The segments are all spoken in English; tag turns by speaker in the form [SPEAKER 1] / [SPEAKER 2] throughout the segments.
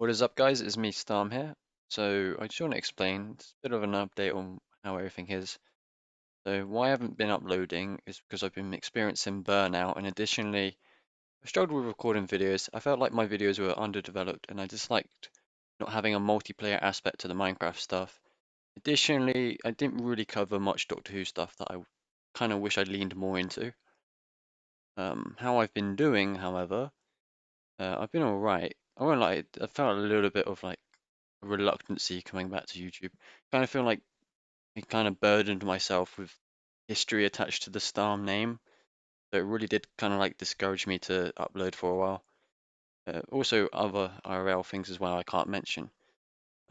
[SPEAKER 1] What is up, guys? It's me, Starm here. So I just want to explain it's a bit of an update on how everything is. So why I haven't been uploading is because I've been experiencing burnout, and additionally, I struggled with recording videos. I felt like my videos were underdeveloped, and I disliked not having a multiplayer aspect to the Minecraft stuff. Additionally, I didn't really cover much Doctor Who stuff that I kind of wish I'd leaned more into. How I've been doing, however, I've been all right. I won't lie, I felt a little bit of like reluctancy coming back to YouTube. Kind of feel like I kind of burdened myself with history attached to the Starm name. So it really did kind of like discourage me to upload for a while. Also, other IRL things as well I can't mention.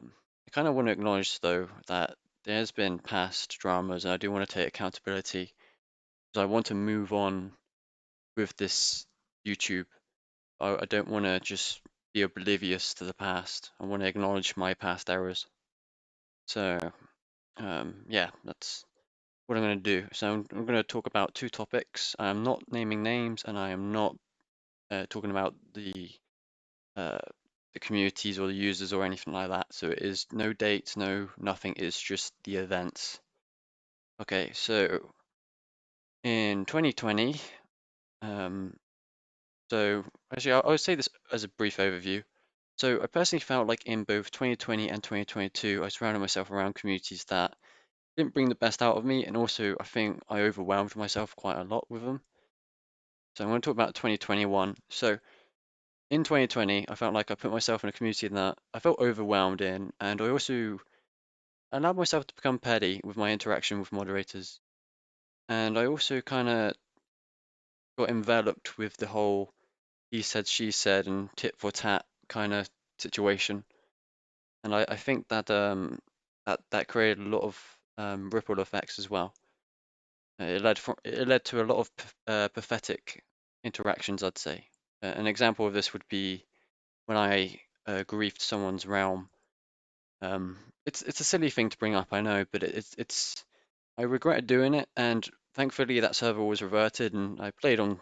[SPEAKER 1] I kind of want to acknowledge though that there's been past dramas and I do want to take accountability because I want to move on with this YouTube. I don't want to just be oblivious to the past. I want to acknowledge my past errors. So, yeah, that's what I'm going to do. So I'm going to talk about two topics. I am not naming names, and I am not talking about uh, the communities or the users or anything like that. So it is no dates, no nothing. It's just the events. Okay, so in 2020, um, so actually I'll say this as a brief overview. So I personally felt like in both 2020 and 2022, I surrounded myself around communities that didn't bring the best out of me, and also I think I overwhelmed myself quite a lot with them. So I'm going to talk about 2021. So in 2020, I felt like I put myself in a community that I felt overwhelmed in, and I also allowed myself to become petty with my interaction with moderators. And I also kind of got enveloped with the whole he said, she said, and tit for tat kind of situation. And I think that that created a lot of ripple effects as well. It led to a lot of pathetic interactions, I'd say. An example of this would be when I griefed someone's realm. It's a silly thing to bring up, I know, but it's I regretted doing it, and thankfully that server was reverted, and I played on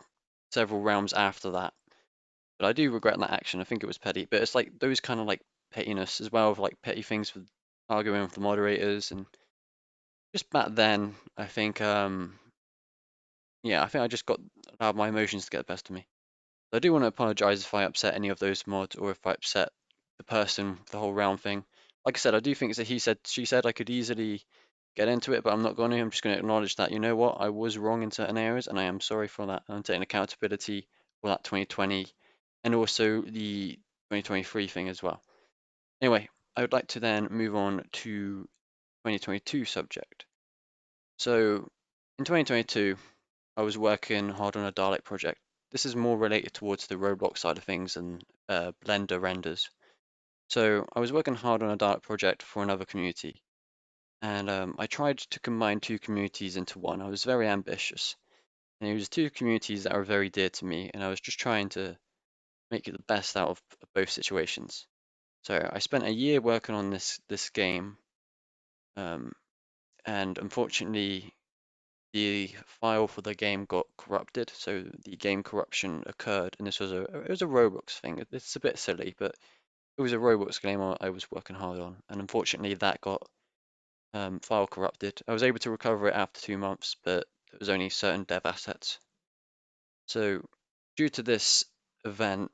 [SPEAKER 1] several realms after that. But I do regret that action. I think it was petty, but it's like those kind of like pettiness as well, of like petty things with arguing with the moderators, and just back then, I think yeah, I think I just got allowed my emotions to get the best of me. I do want to apologize if I upset any of those mods or if I upset the person, the whole realm thing. Like I said, I do think it's a he said, she said. I could easily get into it, but I'm not going to. I'm just going to acknowledge that, you know what, I was wrong in certain areas, and I am sorry for that. I'm taking accountability for that 2020 and also the 2023 thing as well. Anyway, I would like to then move on to 2022 subject. So in 2022, I was working hard on a Dalek project. This is more related towards the Roblox side of things and Blender renders. So I was working hard on a Dalek project for another community, and I tried to combine two communities into one. I was very ambitious, and it was two communities that are very dear to me, and I was just trying to make it the best out of both situations. So I spent a year working on this game, um, and unfortunately, the file for the game got corrupted, so the game corruption occurred, and this was it was a Roblox thing. It's a bit silly, but it was a Roblox game I was working hard on, and unfortunately that got file corrupted. I was able to recover it after 2 months, but it was only certain dev assets. So due to this event,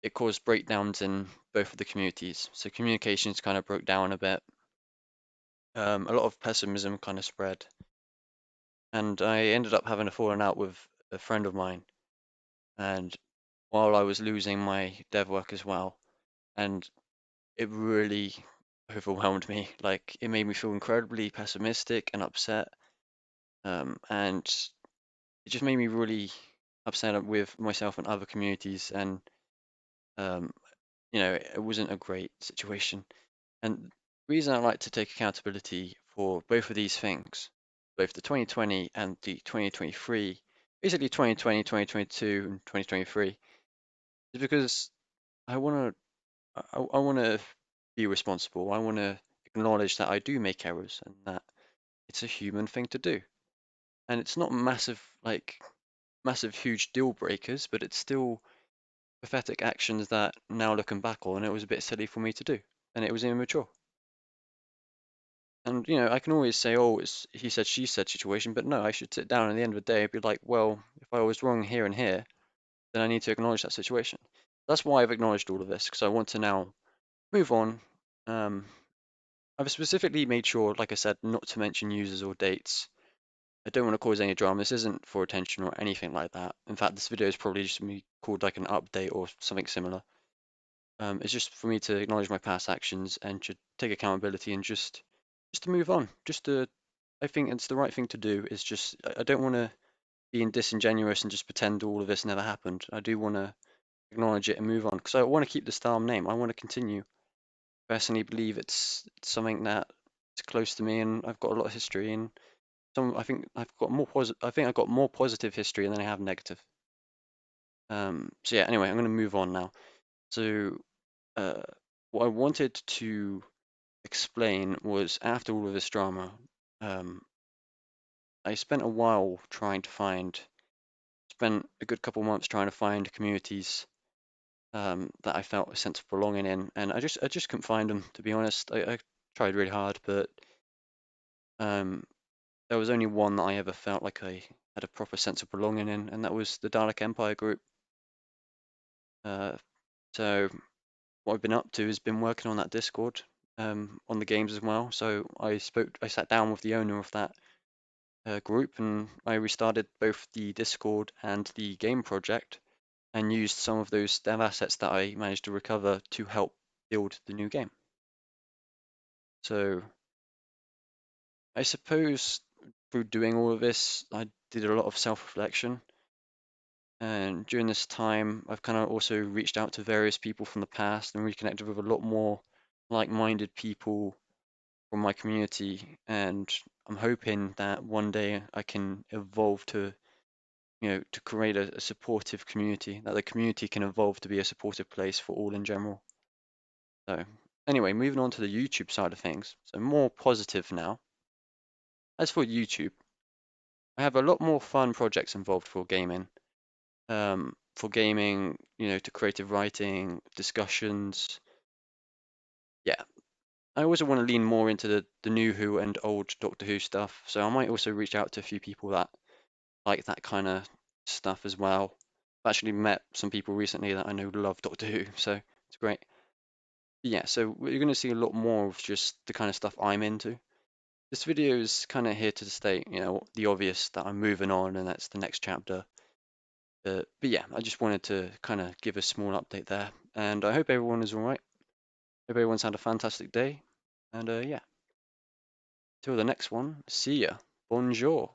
[SPEAKER 1] it caused breakdowns in both of the communities. So communications kind of broke down a bit. A lot of pessimism kind of spread, and I ended up having a falling out with a friend of mine. And while I was losing my dev work as well, and it really overwhelmed me. Like it made me feel incredibly pessimistic and upset, and it just made me really upset with myself and other communities. And um, it wasn't a great situation. And the reason I like to take accountability for both of these things, both the 2020 and the 2023, basically 2020, 2022, and 2023, is because I want I want to be responsible. I want to acknowledge that I do make errors and that it's a human thing to do. And it's not massive, like massive, huge deal breakers, but it's still pathetic actions that now looking back on, it was a bit silly for me to do, and it was immature. And I can always say, oh, it's he said, she said situation, but no, I should sit down at the end of the day and be like, well, if I was wrong here and here, then I need to acknowledge that situation. That's why I've acknowledged all of this, because I want to now move on. Um, I've specifically made sure, like I said, not to mention users or dates. I don't want to cause any drama. This isn't for attention or anything like that. In fact, this video is probably just me called like an update or something similar. It's just for me to acknowledge my past actions and to take accountability and just to move on. I think it's the right thing to do. Is just I don't want to be disingenuous and just pretend all of this never happened. I do want to acknowledge it and move on because I want to keep the Starm name. I want to continue. Personally, believe it's something that is close to me, and I've got a lot of history. And I think I've got more I think I've got more positive history than I have negative. So yeah. Anyway, I'm going to move on now. So uh, what I wanted to explain was after all of this drama, um, I spent a while spent a good couple months trying to find communities that I felt a sense of belonging in, and I just couldn't find them, to be honest. I tried really hard, but um, there was only one that I ever felt like I had a proper sense of belonging in, and that was the Dalek Empire group. Uh, so what I've been up to has been working on that Discord, on the games as well. So I sat down with the owner of that group, and I restarted both the Discord and the game project, and used some of those dev assets that I managed to recover to help build the new game. So I suppose through doing all of this, I did a lot of self-reflection. And during this time, I've kind of also reached out to various people from the past and reconnected with a lot more like-minded people from my community. And I'm hoping that one day I can evolve to, to create a supportive community, that the community can evolve to be a supportive place for all in general. So anyway, moving on to the YouTube side of things. So more positive now. As for YouTube, I have a lot more fun projects involved for gaming. To creative writing, discussions. Yeah, I also want to lean more into the new Who and old Doctor Who stuff. So I might also reach out to a few people that like that kind of stuff as well. I've actually met some people recently that I know love Doctor Who, so it's great. But yeah, so we're going to see a lot more of just the kind of stuff I'm into. This video is kind of here to state, the obvious that I'm moving on and that's the next chapter. But yeah, I just wanted to kind of give a small update there. And I hope everyone is all right. Hope everyone's had a fantastic day. And yeah, till the next one, see ya. Bonjour.